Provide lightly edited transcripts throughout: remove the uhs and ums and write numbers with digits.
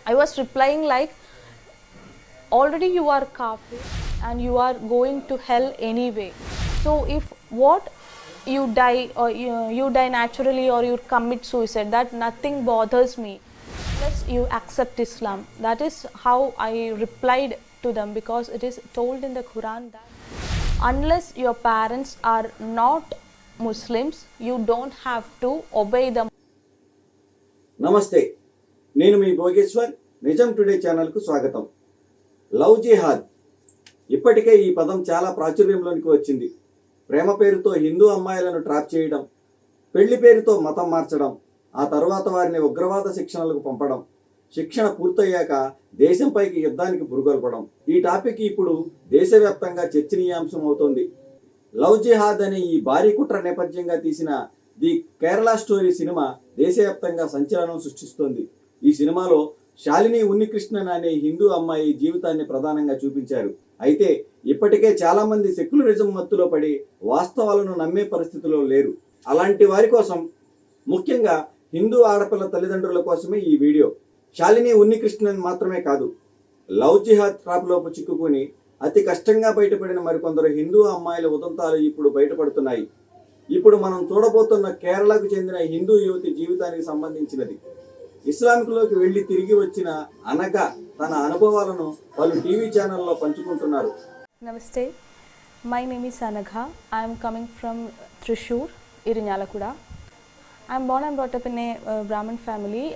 I was replying like, already you are kafir and you are going to hell anyway. So if what you die or you die naturally or you commit suicide, that nothing bothers me unless you accept Islam. That is how I replied to them, because it is told in the Quran that unless your parents are not Muslims, you don't have to obey them. నమస్తే, నేను మీ భోగేశ్వర్. నిజం today ఛానల్కు స్వాగతం. Love జిహాద్, ఇప్పటికే ఈ పదం చాలా ప్రాచుర్యంలోనికి వచ్చింది. ప్రేమ పేరుతో హిందూ అమ్మాయిలను ట్రాప్ చేయడం, పెళ్లి పేరుతో మతం మార్చడం, ఆ తర్వాత వారిని ఉగ్రవాద శిక్షణలకు పంపడం, శిక్షణ పూర్తయ్యాక దేశంపైకి యుద్ధానికి పురుగొల్పడం. ఈ టాపిక్ ఇప్పుడు దేశవ్యాప్తంగా చర్చనీయాంశం అవుతోంది. లవ్ జిహాద్ అనే ఈ భారీ కుట్ర నేపథ్యంగా తీసిన ది కేరళ స్టోరీ సినిమా దేశవ్యాప్తంగా సంచలనం సృష్టిస్తోంది. ఈ సినిమాలో శాలిని ఉన్నికృష్ణన్ అనే హిందూ అమ్మాయి జీవితాన్ని ప్రధానంగా చూపించారు. అయితే ఇప్పటికే చాలా మంది సెక్యులరిజం మత్తులో పడి వాస్తవాలను నమ్మే పరిస్థితిలో లేరు. అలాంటి వారి కోసం, ముఖ్యంగా హిందూ ఆడపిల్ల తల్లిదండ్రుల కోసమే ఈ వీడియో. శాలిని ఉన్నికృష్ణన్ మాత్రమే కాదు, లవ్ జిహాద్ ట్రాప్లోపు చిక్కుకుని అతి కష్టంగా బయటపడిన మరికొందరు హిందూ అమ్మాయిల ఉదంతాలు ఇప్పుడు బయటపడుతున్నాయి. ఇప్పుడు మనం చూడబోతున్న కేరళకు చెందిన హిందూ యువతి జీవితానికి సంబంధించినది. ఇస్లాంలోకి వెళ్ళి తిరిగి వచ్చిన అనఘ తన అనుభవాలను పలు టీవీ ఛానల్లో పంచుకుంటున్నారు. Namaste. My name is Anagha. I am coming from Thrissur, Irinyalakuda. I am born and brought up in a Brahmin family.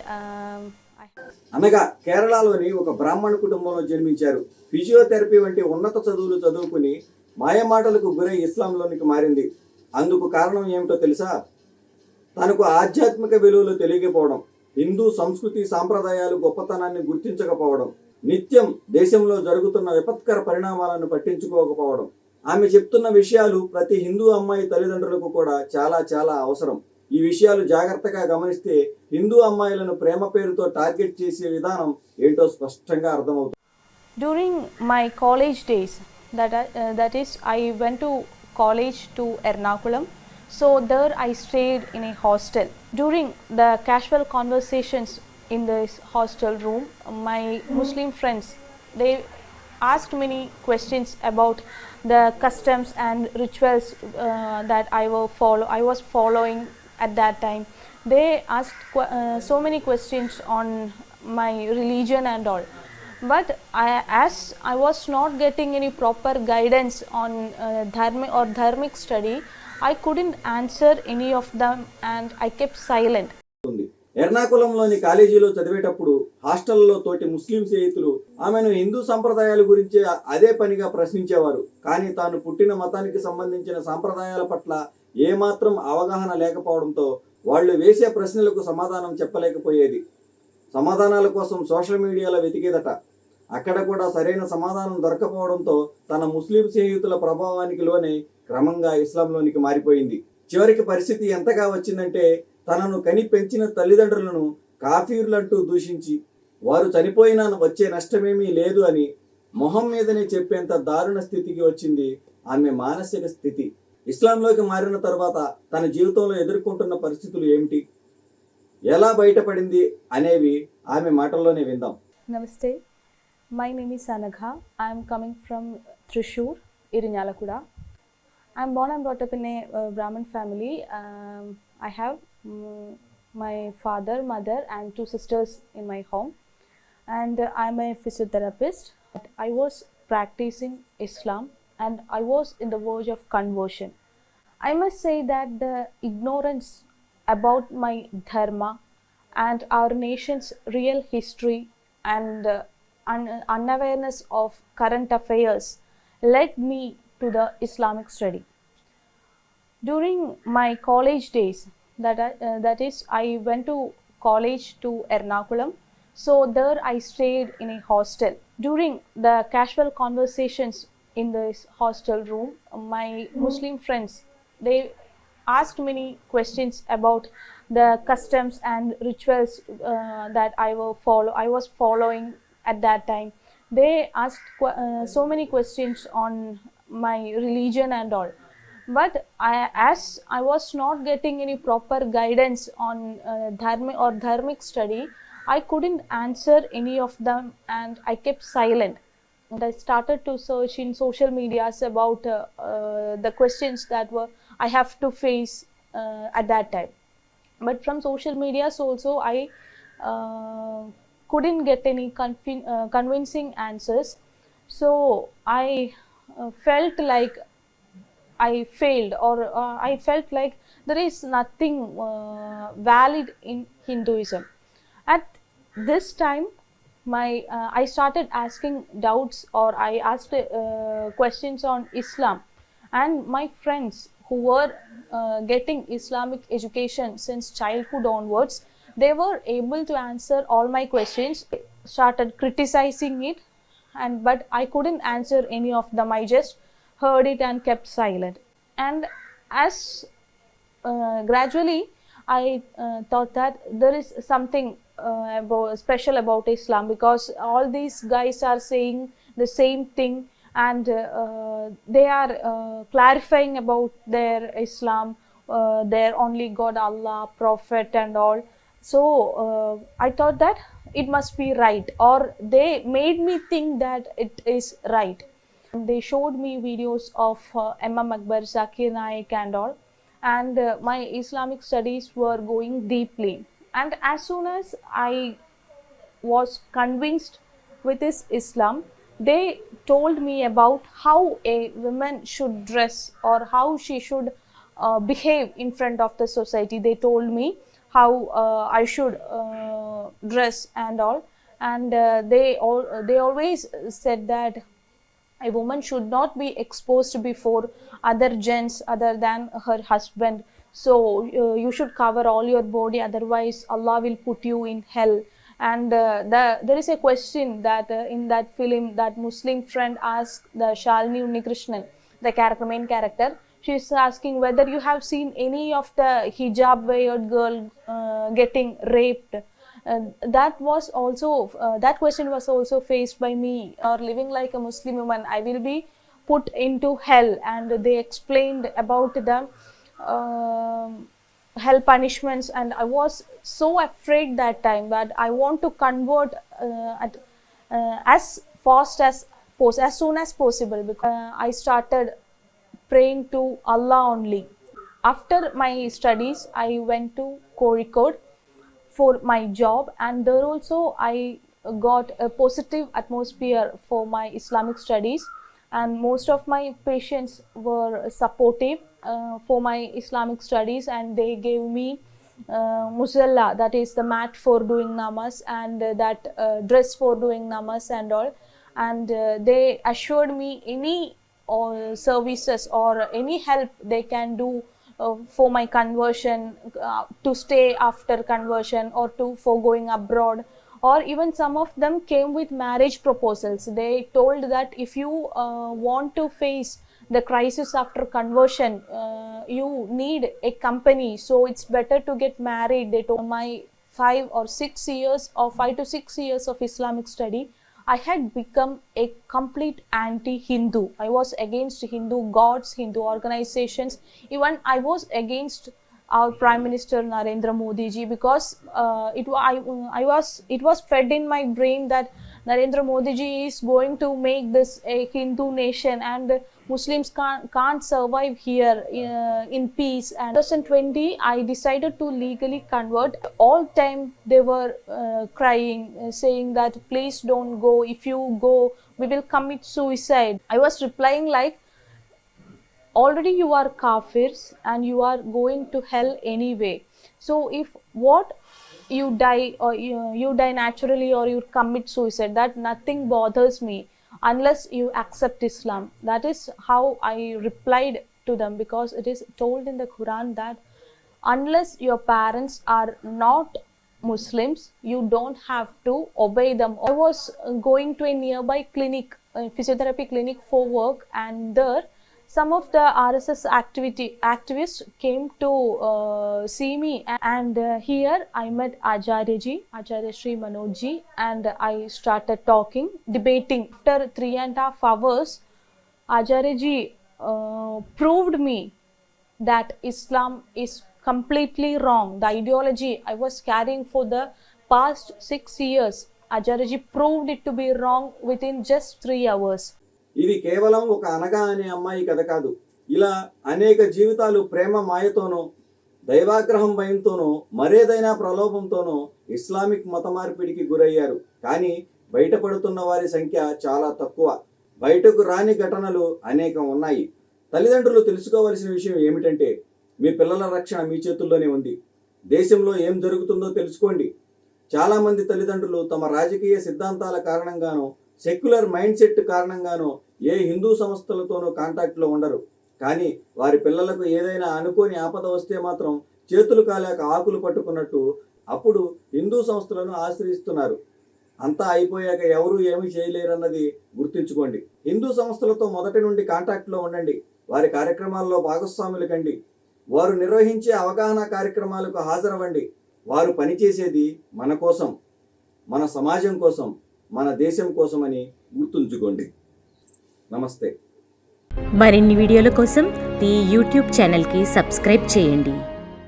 అనగా కేరళలోని ఒక బ్రాహ్మణ కుటుంబంలో జన్మించారు. ఫిజియోథెరపీ వంటి ఉన్నత చదువులు చదువుకుని మాయమాటలకు గురై ఇస్లాంలోనికి మారింది. అందుకు కారణం ఏమిటో తెలుసా? తనకు ఆధ్యాత్మిక విలువలు తెలియకపోవడం, హిందూ సంస్కృతి సాంప్రదాయాలు గొప్పతనాన్ని గుర్తించకపోవడం, నిత్యం దేశంలో జరుగుతున్న విపత్కర పరిణామాలను పట్టించుకోకపోవడం. ఆమె చెప్తున్న విషయాలు ప్రతి హిందూ అమ్మాయి తల్లిదండ్రులకు కూడా చాలా చాలా అవసరం. ఈ విషయాలు జాగ్రత్తగా గమనిస్తే హిందూ అమ్మాయిలను ప్రేమ పేరుతో టార్గెట్ చేసే విధానం ఏంటో స్పష్టంగా అర్థమవుతుంది. During my college days, that is, I went to college to Ernakulam. So there I stayed in a hostel. During the casual conversations in this hostel room, my Muslim friends, they asked many questions about the customs and rituals that I was following at that time. They asked so many questions on my religion and all. But as I was not getting any proper guidance on dharmic study, I couldn't answer any of them and I kept silent. ఎర్నాకులంలోని కాలేజీలో చదివేటప్పుడు హాస్టల్లో తోటి ముస్లిం స్నేహితులు ఆమెను హిందూ సంప్రదాయాల గురించి అదే పనిగా ప్రశ్నించేవారు. కానీ తాను పుట్టిన మతానికి సంబంధించిన సాంప్రదాయాల పట్ల ఏమాత్రం అవగాహన లేకపోవడంతో వాళ్ళు వేసే ప్రశ్నలకు సమాధానం చెప్పలేకపోయేది. సమాధానాల కోసం సోషల్ మీడియాలో వెతికేదట. అక్కడ కూడా సరైన సమాధానం దొరకపోవడంతో తన ముస్లిం స్నేహితుల ప్రభావానికి లోనే క్రమంగా ఇస్లాంలోనికి మారిపోయింది. చివరికి పరిస్థితి ఎంతగా వచ్చిందంటే, తనను కని పెంచిన తల్లిదండ్రులను కాఫీర్లంటూ దూషించి వారు చనిపోయినా వచ్చే నష్టమేమీ లేదు అని మొహం మీదనే చెప్పేంత దారుణ స్థితికి వచ్చింది ఆమె మానసిక స్థితి. ఇస్లాంలోకి మారిన తర్వాత తన జీవితంలో ఎదుర్కొంటున్న పరిస్థితులు ఏమిటి, ఎలా బయటపడింది అనేవి ఆమె మాటల్లోనే విందాం. Namaste. My name is Anagha. I am coming from Thrissur, Irinyalakuda. I am born and brought up in a Brahmin family. I have my father, mother and two sisters in my home, and I am a physiotherapist. I was practicing Islam and I was in the verge of conversion. I must say that the ignorance about my dharma and our nation's real history and unawareness of current affairs led me to the Islamic study. During my college days, that is, I went to college to Ernakulam. So there I stayed in a hostel. During the casual conversations in this hostel room, my Muslim friends, they asked many questions about the customs and rituals that I was following at that time. They asked so many questions on my religion and all. But as I was not getting any proper guidance on dharmic study, I couldn't answer any of them and I kept silent. And I started to search in social medias about the questions that were I have to face at that time. But from social medias also, I uh, couldn't get any convincing answers. So I felt like I failed, or I felt like there is nothing valid in Hinduism. At this time, I started asking doubts, or I asked questions on Islam, and my friends who were getting Islamic education since childhood onwards, they were able to answer all my questions. I started criticizing it, and but I couldn't answer any of them. I just heard it and kept silent. And as gradually I thought that there is something special about Islam, because all these guys are saying the same thing, and they are clarifying about their Islam, their only God, Allah, Prophet, and all. So I thought that it must be right, or they made me think that it is right. They showed me videos of Imam Akbar, Zakir Naik, and all, and my Islamic studies were going deeply. And as soon as I was convinced with this Islam, they told me about how a woman should dress, or how she should behave in front of the society. They told me how I should dress and all, and they always said that a woman should not be exposed before other gents other than her husband. So you should cover all your body, otherwise Allah will put you in hell. And there is a question that in that film, that Muslim friend asked the Shalini Unnikrishnan, the main character. She is asking whether you have seen any of the hijab weared girl getting raped. That was also that question was also faced by me. Or living like a Muslim woman, I will be put into hell. And they explained about the hell punishments, and I was so afraid that time that I want to convert as fast as soon as possible, because I started praying to Allah only. After my studies, I went to Kozhikode for my job, and there also I got a positive atmosphere for my Islamic studies, and most of my patients were supportive for my Islamic studies, and they gave me musalla, that is the mat for doing namas, and that dress for doing namas and all. And they assured me any services or any help they can do for my conversion, to stay after conversion, or to for going abroad. Or even some of them came with marriage proposals. They told that if you want to face the crisis after conversion, you need a company, so it's better to get married. They told my 5 to 6 years of Islamic study, I had become a complete anti-Hindu. I was against Hindu gods, Hindu organizations. Even I was against our Prime Minister Narendra Modi ji, because it was fed in my brain that Narendra Modi ji is going to make this a Hindu nation, and Muslims can't survive here in peace. And 2020, I decided to legally convert. All time they were crying, saying that please don't go. If you go, we will commit suicide. I was replying like, already you are kafirs and you are going to hell anyway. So if what you die, or you die naturally, or you commit suicide, that nothing bothers me unless you accept Islam. That is how I replied to them, because it is told in the Quran that unless your parents are not Muslims, you don't have to obey them. I was going to a nearby clinic, a physiotherapy clinic for work, and there some of the RSS activists came to see me, and here I met Acharya Sri Manojji, and I started talking, debating. After 3.5 hours, Acharya proved me that Islam is completely wrong. The ideology I was carrying for the past 6 years, Acharyaji proved it to be wrong within just 3 hours. ఇది కేవలం ఒక అనగా అనే అమ్మాయి కథ కాదు. ఇలా అనేక జీవితాలు ప్రేమ మాయతోనో, దైవాగ్రహం భయంతోనో, మరేదైనా ప్రలోభంతోనో ఇస్లామిక్ మత మార్పిడికి గురయ్యారు. కానీ బయటపడుతున్న వారి సంఖ్య చాలా తక్కువ. బయటకు రాని ఘటనలు అనేకం ఉన్నాయి. తల్లిదండ్రులు తెలుసుకోవలసిన విషయం ఏమిటంటే, మీ పిల్లల రక్షణ మీ చేతుల్లోనే ఉంది. దేశంలో ఏం జరుగుతుందో తెలుసుకోండి. చాలామంది తల్లిదండ్రులు తమ రాజకీయ సిద్ధాంతాల కారణంగానో, సెక్యులర్ మైండ్ సెట్ కారణంగానో ఏ హిందూ సంస్థలతోనూ కాంటాక్ట్లో ఉండరు. కానీ వారి పిల్లలకు ఏదైనా అనుకోని ఆపద వస్తే మాత్రం చేతులు కాలేక ఆకులు పట్టుకున్నట్టు అప్పుడు హిందూ సంస్థలను ఆశ్రయిస్తున్నారు. అంతా అయిపోయాక ఎవరూ ఏమీ చేయలేరన్నది గుర్తుంచుకోండి. హిందూ సంస్థలతో మొదటి నుండి కాంటాక్ట్లో ఉండండి. వారి కార్యక్రమాల్లో భాగస్వాములు కండి. వారు నిర్వహించే అవగాహన కార్యక్రమాలకు హాజరవ్వండి. వారు పనిచేసేది మన కోసం, మన సమాజం కోసం, మన దేశం కోసమని గుర్తుంచుకోండి. నమస్తే. మరిన్ని వీడియోల కోసం ఈ యూట్యూబ్ ఛానల్కి సబ్స్క్రైబ్ చేయండి.